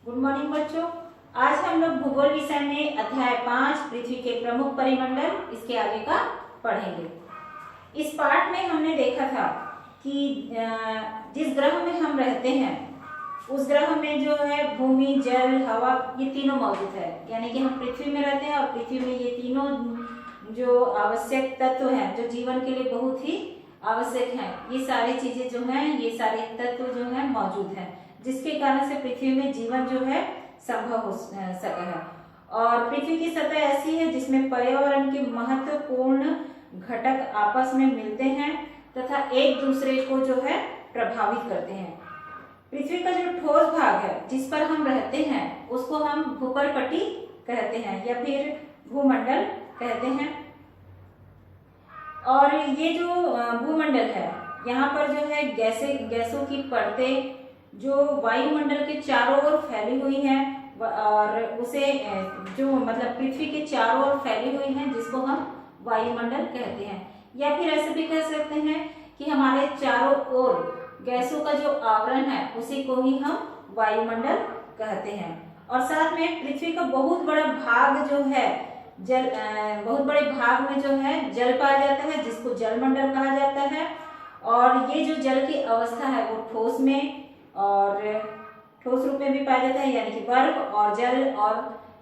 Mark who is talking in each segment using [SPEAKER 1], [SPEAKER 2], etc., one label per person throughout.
[SPEAKER 1] Good morning बच्चों। आज हम लोग भूगोल विषय में अध्याय 5 पृथ्वी के प्रमुख परिमंडल इसके आगे का पढ़ेंगे। इस पाठ में हमने देखा था कि जिस ग्रह में हम रहते हैं उस ग्रह में जो है भूमि, जल, हवा ये तीनों मौजूद है। यानी कि हम पृथ्वी में रहते हैं और पृथ्वी में ये तीनों जो आवश्यक तत्व हैं जो जीवन के लिए बहुत ही आवश्यक हैं, ये सारी चीजें जो हैं, ये सारे तत्व जो हैं मौजूद हैं, जिसके कारण से पृथ्वी में जीवन जो है संभव हो सका है। और पृथ्वी की सतह ऐसी है जिसमें पर्यावरण के महत्वपूर्ण घटक आपस में मिलते हैं तथा एक दूसरे को जो है प्रभावित करते हैं। पृथ्वी का जो ठोस भाग है जिस पर हम रहते हैं उसको हम भूपर्पट्टी कहते हैं या फिर भूमंडल कहते हैं। और ये जो भूमंडल है यहाँ पर जो है गैसों की परतें जो वायुमंडल के चारों ओर फैली हुई हैं और उसे जो मतलब पृथ्वी के चारों ओर फैली हुई हैं जिसको हम वायुमंडल कहते हैं। या फिर ऐसे भी कह सकते हैं कि हमारे चारों ओर गैसों का जो आवरण है उसी को ही हम वायुमंडल कहते हैं। और साथ में पृथ्वी का बहुत बड़ा भाग जो है बहुत बड़े भाग में जो है जल पाया जाता है जिसको जलमंडल कहा जाता है। और ये जो जल की अवस्था है वो ठोस में और ठोस रूप में भी पाया जाता है, यानी कि बर्फ और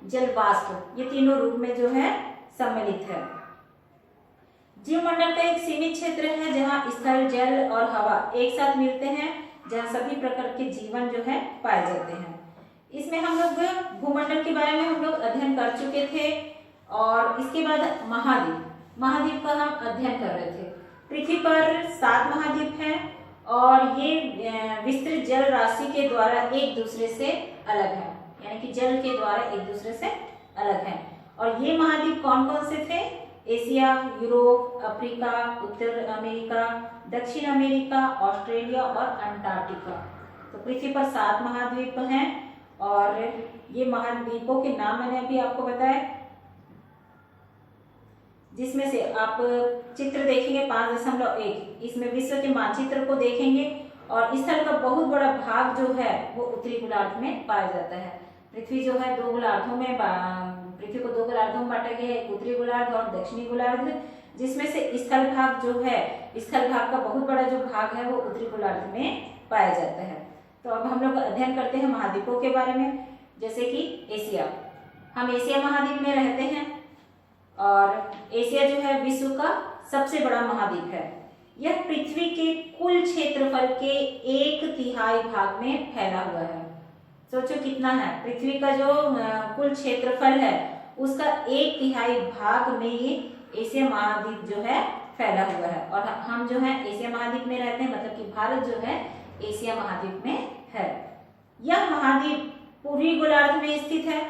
[SPEAKER 1] जल वाष्प, ये तीनों रूप में जो है सम्मिलित है। जीवमंडल का एक सीमित क्षेत्र है जहां स्थल, जल और हवा एक साथ मिलते हैं, जहां सभी प्रकार के जीवन जो है पाए जाते हैं। इसमें हम लोग भूमंडल के बारे में हम लोग अध्ययन कर चुके थे। और इसके बाद महाद्वीप का हम अध्ययन कर रहे थे। पृथ्वी पर 7 महाद्वीप हैं और ये विस्तृत जल राशि के द्वारा एक दूसरे से अलग है, यानी कि जल के द्वारा एक दूसरे से अलग है। और ये महाद्वीप कौन कौन से थे? एशिया, यूरोप, अफ्रीका, उत्तर अमेरिका, दक्षिण अमेरिका, ऑस्ट्रेलिया और अंटार्कटिका। तो पृथ्वी पर 7 महाद्वीप हैं और ये महाद्वीपों के नाम मैंने अभी आपको बताया, जिसमें से आप चित्र देखेंगे 5.1, इसमें विश्व के मानचित्र को देखेंगे और स्थल का बहुत बड़ा भाग जो है वो उत्तरी गोलार्ध में पाया जाता है। पृथ्वी जो है पृथ्वी को 2 गोलार्धों में बांटा गया है, एक उत्तरी गोलार्ध और दक्षिणी गोलार्ध, जिसमें से स्थल भाग जो है, स्थल भाग का बहुत बड़ा जो भाग है वो उत्तरी गोलार्ध में पाया जाता है। तो अब हम लोग अध्ययन करते हैं महाद्वीपों के बारे में। जैसे कि एशिया, हम एशिया महाद्वीप में रहते हैं और एशिया जो है विश्व का सबसे बड़ा महाद्वीप है। यह पृथ्वी के कुल क्षेत्रफल के 1/3 भाग में फैला हुआ है। सोचो कितना है, पृथ्वी का जो कुल क्षेत्रफल है उसका 1/3 भाग में ये एशिया महाद्वीप जो है फैला हुआ है। और हम जो है एशिया महाद्वीप में रहते हैं, मतलब कि भारत जो है एशिया महाद्वीप में है। यह महाद्वीप पूर्वी गोलार्ध में स्थित है।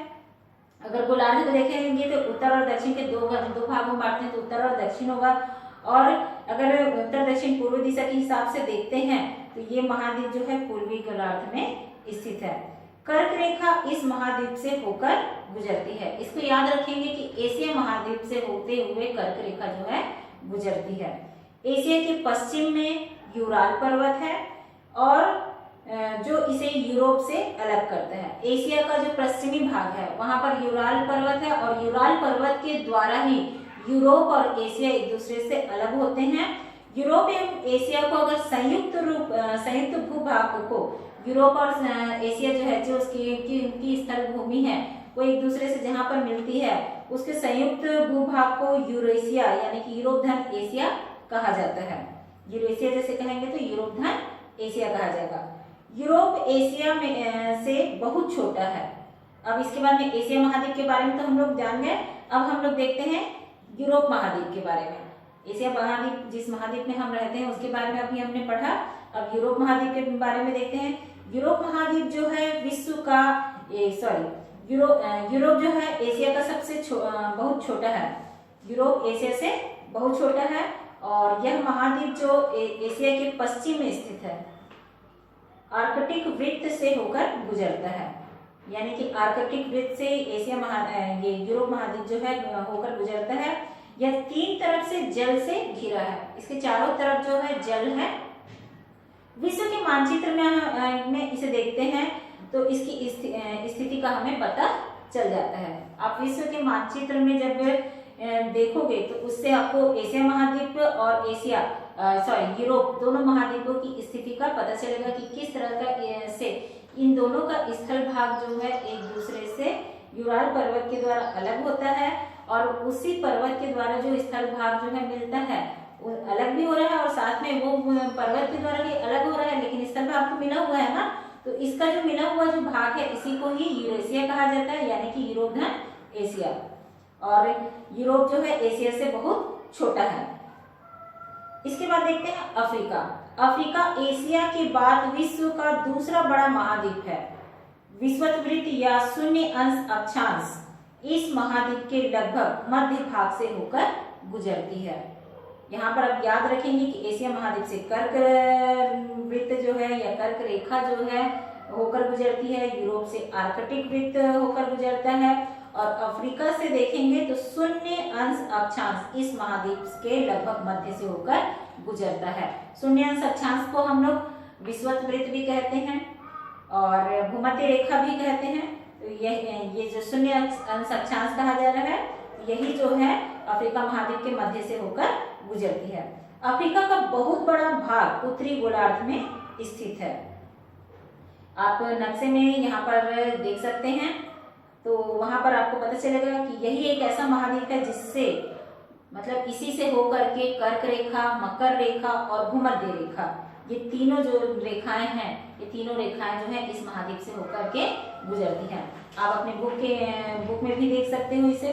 [SPEAKER 1] अगर गोलार्ध को देखेंगे तो उत्तर और दक्षिण के दो भागों में बांटते हैं, तो उत्तर और दक्षिण होगा। और अगर उत्तर दक्षिण पूर्व दिशा के हिसाब से देखते हैं तो ये महाद्वीप जो है पूर्वी गोलार्ध में स्थित है। कर्क रेखा इस महाद्वीप से होकर गुजरती है। इसको याद रखेंगे कि एशिया महाद्वीप से होते हुए कर्क रेखा जो है गुजरती है। एशिया के पश्चिम में यूराल पर्वत है और जो इसे यूरोप से अलग करता है। एशिया का जो पश्चिमी भाग है वहां पर यूराल पर्वत है और यूराल पर्वत के द्वारा ही यूरोप और एशिया एक दूसरे से अलग होते हैं। यूरोप एवं एशिया को अगर संयुक्त भूभाग को यूरोप और एशिया जो है, जो उनकी स्थल भूमि है वो एक दूसरे से जहां पर मिलती है उसके संयुक्त भूभाग को यूरेशिया यानी कि यूरोप धन एशिया कहा जाता है। यूरेशिया जैसे कहेंगे तो यूरोप धन एशिया कहा जाएगा। यूरोप एशिया में से बहुत छोटा है। अब इसके बाद में एशिया महाद्वीप के बारे में तो हम लोग जान गए। अब हम लोग देखते हैं यूरोप महाद्वीप के बारे में। एशिया महाद्वीप जिस महाद्वीप में हम रहते हैं उसके बारे में अभी हमने पढ़ा। अब यूरोप महाद्वीप के बारे में देखते हैं। यूरोप महाद्वीप जो है यूरोप जो है एशिया का सबसे बहुत छोटा है। यूरोप एशिया से बहुत छोटा है और यह महाद्वीप जो एशिया के पश्चिम में स्थित है आर्कटिक वृत्त से होकर गुजरता है। यानी कि आर्कटिक वृत्त से ये यूरोप महाद्वीप जो है होकर गुजरता है। यह 3 तरफ से जल से घिरा है, इसके चारों तरफ जो है जल है। विश्व के मानचित्र में इसे देखते हैं तो इसकी स्थिति का हमें पता चल जाता है। आप विश्व के मानचित्र में जब देखोगे तो उससे आपको एशिया महाद्वीप और यूरोप दोनों महाद्वीपों की स्थिति का पता चलेगा कि किस तरह का से इन दोनों का स्थल भाग जो है एक दूसरे से यूराल पर्वत के द्वारा अलग होता है, और उसी पर्वत के द्वारा जो स्थल भाग जो है मिलता है वो अलग भी हो रहा है, और साथ में वो पर्वत के द्वारा भी अलग हो रहा है, लेकिन स्थल भाग तो मिला हुआ है ना। तो इसका जो मिला हुआ जो भाग है इसी को ही यूरेशिया कहा जाता है, यानी कि यूरोप धन एशिया। और यूरोप जो है एशिया से बहुत छोटा है। इसके बाद देखते हैं अफ्रीका। अफ्रीका एशिया के बाद विश्व का दूसरा बड़ा महाद्वीप है। विषुववृत्त या शून्य अंश अक्षांश इस महाद्वीप के लगभग मध्य भाग से होकर गुजरती है। यहाँ पर आप याद रखेंगे कि एशिया महाद्वीप से कर्क वृत्त जो है या कर्क रेखा जो है होकर गुजरती है, यूरोप से आर्कटिक वृत्त होकर गुजरता है, और अफ्रीका से देखेंगे तो शून्य अंश अक्षांश इस महाद्वीप के लगभग मध्य से होकर गुजरता है। शून्य अंश अक्षांश को हम लोग विषुवत वृत्त भी कहते हैं और भूमध्य रेखा भी कहते हैं। तो ये जो शून्य अंश अक्षांश कहा जा रहा है, यही जो है अफ्रीका महाद्वीप के मध्य से होकर गुजरती है। अफ्रीका का बहुत बड़ा भाग उत्तरी गोलार्ध में स्थित है। आप नक्शे में यहाँ पर देख सकते हैं, तो वहां पर आपको पता चलेगा कि यही एक ऐसा महाद्वीप है जिससे मतलब इसी से होकर के कर्क रेखा, मकर रेखा और भूमध्य रेखा, ये तीनों जो रेखाएं हैं, ये तीनों रेखाएं जो है इस महाद्वीप से होकर के गुजरती हैं। आप अपने बुक में भी देख सकते हो इसे।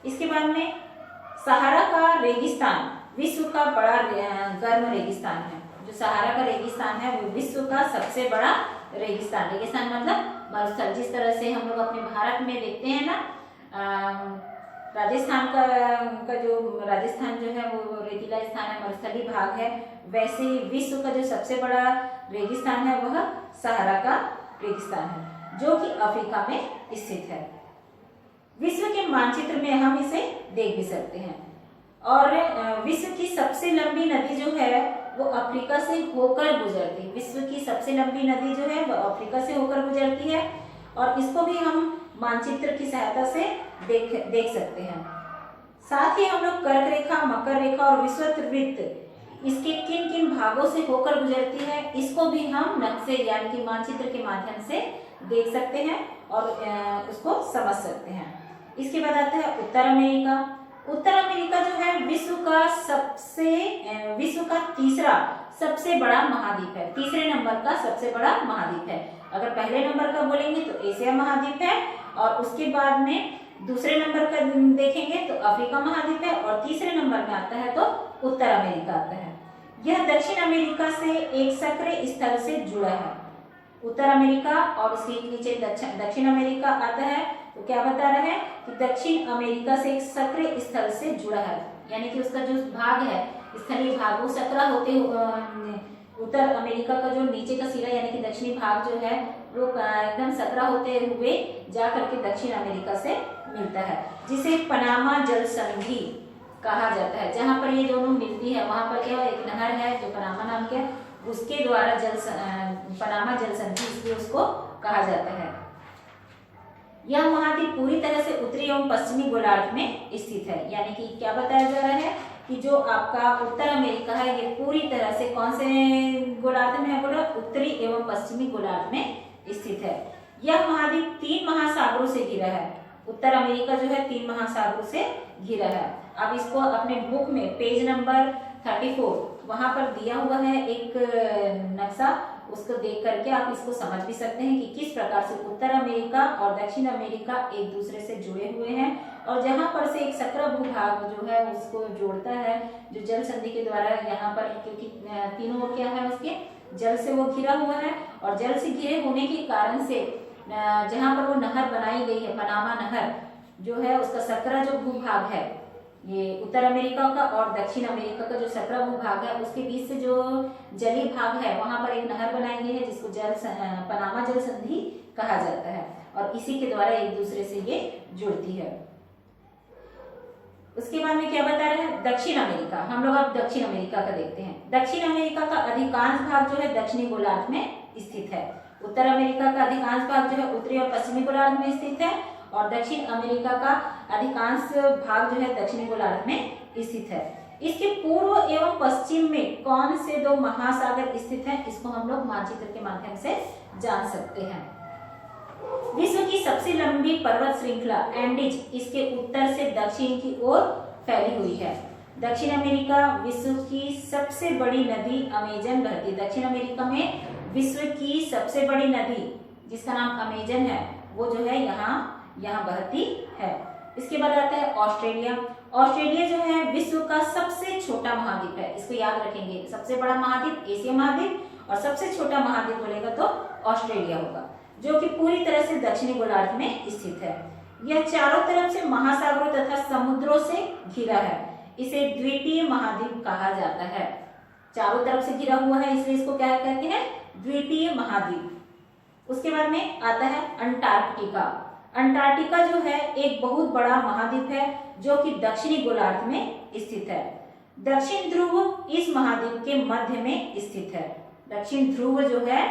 [SPEAKER 1] इसके बाद में सहारा का रेगिस्तान विश्व का बड़ा गर्म रेगिस्तान है। जो सहारा का रेगिस्तान है वो विश्व का सबसे बड़ा रेगिस्तान मतलब मरुस्थल, जिस तरह से हम लोग अपने भारत में देखते हैं ना, राजस्थान जो है वो रेतीला स्थान है, मरुस्थली भाग है, वैसे ही विश्व का जो सबसे बड़ा रेगिस्तान है वह सहारा का रेगिस्तान है, जो कि अफ्रीका में स्थित है। विश्व के मानचित्र में हम इसे देख भी सकते हैं। और विश्व की सबसे लंबी नदी जो है वो अफ्रीका से होकर गुजरती है। विश्व की सबसे लंबी नदी जो है वो अफ्रीका से होकर गुजरती है, और इसको भी हम मानचित्र की सहायता से देख सकते हैं। साथ ही हम लोग कर्क रेखा, मकर रेखा और विषुवत वृत्त इसके किन किन भागों से होकर गुजरती है, इसको भी हम नक्शे यानी कि मानचित्र के माध्यम से देख सकते हैं और उसको समझ सकते हैं। इसके बाद आता है उत्तर अमेरिका। उत्तर अमेरिका जो है विश्व का तीसरा सबसे बड़ा महाद्वीप है। तीसरे नंबर का सबसे बड़ा महाद्वीप है। अगर पहले नंबर का बोलेंगे तो एशिया महाद्वीप है, और उसके बाद में दूसरे नंबर का देखेंगे तो अफ्रीका महाद्वीप है, और तीसरे नंबर में आता है तो उत्तर अमेरिका आता है। यह दक्षिण अमेरिका से एक सक्रिय स्थल से जुड़ा है। उत्तर अमेरिका और उसके नीचे दक्षिण अमेरिका आता है, तो क्या बता रहा है कि दक्षिण अमेरिका से एक सक्रिय स्थल से जुड़ा है, यानी कि उसका जो भाग है स्थलीय भाग वो सकरा होते उत्तर अमेरिका का जो नीचे का सिरा यानी कि दक्षिणी भाग जो है वो एकदम सकरा होते हुए जा करके दक्षिण अमेरिका से मिलता है, जिसे पनामा जल संधि कहा जाता है। जहां पर ये दोनों मिलती है वहां पर क्या एक नहर है जो पनामा नाम के, उसके द्वारा पनामा जल संधि इसलिए उसको कहा जाता है। यह महाद्वीप पूरी तरह से उत्तरी एवं पश्चिमी गोलार्ध में स्थित है, यानी कि क्या बताया जा रहा है कि जो आपका उत्तर अमेरिका है ये पूरी तरह से कौन से गोलार्ध में है, बोला उत्तरी एवं पश्चिमी गोलार्ध में स्थित है। यह महाद्वीप 3 महासागरों से घिरा है। उत्तर अमेरिका जो है 3 महासागरों से घिरा है। आप इसको अपने बुक में पेज नंबर 34 वहां पर दिया हुआ है एक नक्शा, उसको देख करके आप इसको समझ भी सकते हैं कि किस प्रकार से उत्तर अमेरिका और दक्षिण अमेरिका एक दूसरे से जुड़े हुए हैं, और जहां पर से एक सकरा भूभाग जो है उसको जोड़ता है जो जल संधि के द्वारा यहाँ पर, क्योंकि तीनों क्या है उसके जल से वो घिरा हुआ है, और जल से घिरे होने के कारण से जहां पर वो नहर बनाई गई है पनामा नहर जो है उसका सकरा जो भूभाग है ये उत्तर अमेरिका का और दक्षिण अमेरिका का जो सकरा भूभाग है उसके बीच से जो जलीय भाग है वहां पर एक नहर बनाई गई है जिसको पनामा जल संधि कहा जाता है, और इसी के द्वारा एक दूसरे से ये जुड़ती है। उसके बाद में क्या बता रहे हैं दक्षिण अमेरिका। हम लोग अब दक्षिण अमेरिका का देखते हैं। दक्षिण अमेरिका का अधिकांश भाग जो है दक्षिणी गोलार्ध में स्थित है। उत्तर अमेरिका का अधिकांश भाग जो है उत्तरी और पश्चिमी गोलार्ध में स्थित है और दक्षिण अमेरिका का अधिकांश भाग जो है दक्षिणी गोलार्ध में स्थित है। इसके पूर्व एवं पश्चिम में कौन से दो महासागर स्थित हैं, इसको हम लोग मानचित्र के माध्यम से जान सकते हैं। विश्व की सबसे लंबी पर्वत श्रृंखला एंडीज इसके उत्तर से दक्षिण की ओर फैली हुई है। दक्षिण अमेरिका विश्व की सबसे बड़ी नदी अमेजन बहती है। दक्षिण अमेरिका में विश्व की सबसे बड़ी नदी जिसका नाम अमेजन है वो जो है यहाँ बहती है। इसके बाद आता है ऑस्ट्रेलिया। ऑस्ट्रेलिया जो है विश्व का सबसे छोटा महाद्वीप है, इसको याद रखेंगे। सबसे बड़ा महाद्वीप एशिया महाद्वीप और सबसे छोटा महाद्वीप बोलेगा तो ऑस्ट्रेलिया होगा, जो कि पूरी तरह से दक्षिणी गोलार्ध में स्थित है। यह चारों तरफ से महासागरों तथा समुद्रों से घिरा है। इसे द्वीपीय महाद्वीप कहा जाता है। चारों तरफ से घिरा हुआ है इसलिए इसको क्या कहते हैं, द्वीपीय महाद्वीप। उसके बाद में आता है अंटार्कटिका। अंटार्कटिका जो है एक बहुत बड़ा महाद्वीप है जो कि दक्षिणी गोलार्ध में स्थित है। दक्षिण ध्रुव इस महाद्वीप के मध्य में स्थित है। दक्षिण ध्रुव जो है,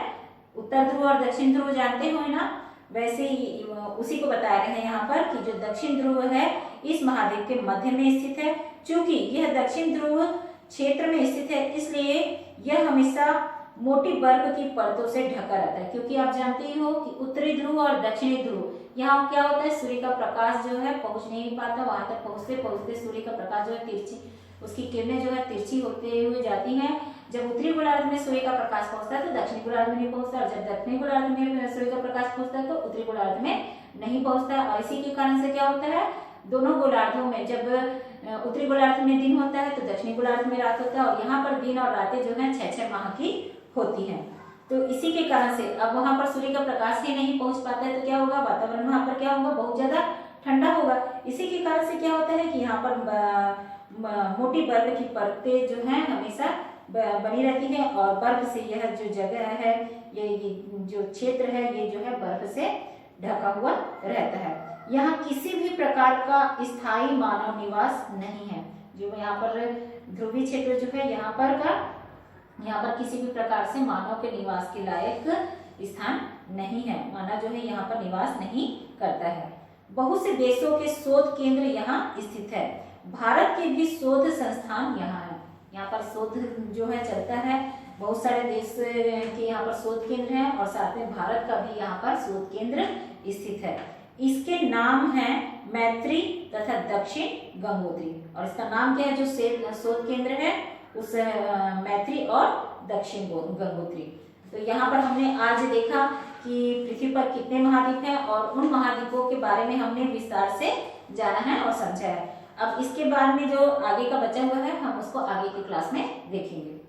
[SPEAKER 1] उत्तर ध्रुव और दक्षिण ध्रुव जानते हो ना, वैसे ही उसी को बता रहे हैं यहाँ पर कि जो दक्षिण ध्रुव है इस महाद्वीप के मध्य में स्थित है। क्योंकि यह दक्षिण ध्रुव क्षेत्र में स्थित है इसलिए यह हमेशा मोटी बर्फ की परतों से ढका रहता है। क्योंकि आप जानते ही हो कि उत्तरी ध्रुव और दक्षिणी ध्रुव यहाँ क्या होता है, सूर्य का प्रकाश जो है पहुंच नहीं पाता, वहां तक पहुंचते पहुंचते सूर्य का प्रकाश जो है तिरछी, उसकी किरणें जो है तिरछी होते हुए जाती हैं। जब उत्तरी गोलार्ध में सूर्य का प्रकाश पहुंचता है तो दक्षिणी गोलार्ध में नहीं पहुंचता, और जब दक्षिणी गोलार्ध में सूर्य का प्रकाश पहुंचता है तो उत्तरी गोलार्ध में नहीं पहुंचता। और इसी के कारण से क्या होता है, दोनों गोलार्धों में जब उत्तरी गोलार्ध में दिन होता है तो दक्षिणी गोलार्ध में रात होता है, और यहाँ पर दिन और रातें जो है 6-6 माह की होती हैं। तो इसी के कारण से अब वहां पर सूर्य का प्रकाश ही नहीं पहुंच पाता है तो क्या होगा, वातावरण वहां पर क्या होगा, बहुत ज्यादा ठंडा होगा। इसी के कारण से क्या होता है कि यहाँ पर मोटी बर्फ की परतें जो है हमेशा बनी रहती है, और बर्फ से यह जो जगह है, ये जो क्षेत्र है ये जो है बर्फ से ढका हुआ रहता है। यहाँ किसी भी प्रकार का स्थायी मानव निवास नहीं है। जो यहाँ पर ध्रुवीय क्षेत्र जो है यहाँ पर किसी भी प्रकार से मानव के निवास के लायक स्थान नहीं है। मानव जो है यहाँ पर निवास नहीं करता है। बहुत से देशों के शोध केंद्र यहाँ स्थित है। भारत के भी शोध संस्थान यहाँ है। यहाँ पर शोध जो है चलता है, बहुत सारे देश के यहाँ पर शोध केंद्र हैं, और साथ में भारत का भी यहाँ पर शोध केंद्र स्थित है। इसके नाम है मैत्री तथा दक्षिण गंगोत्री, और इसका नाम क्या है जो शोध केंद्र है उस मैत्री और दक्षिण गंगोत्री। तो यहाँ पर हमने आज देखा कि पृथ्वी पर कितने महाद्वीप हैं और उन महाद्वीपों के बारे में हमने विस्तार से जाना है और समझा है। अब इसके बाद में जो आगे का बचा हुआ है हम उसको आगे की क्लास में देखेंगे।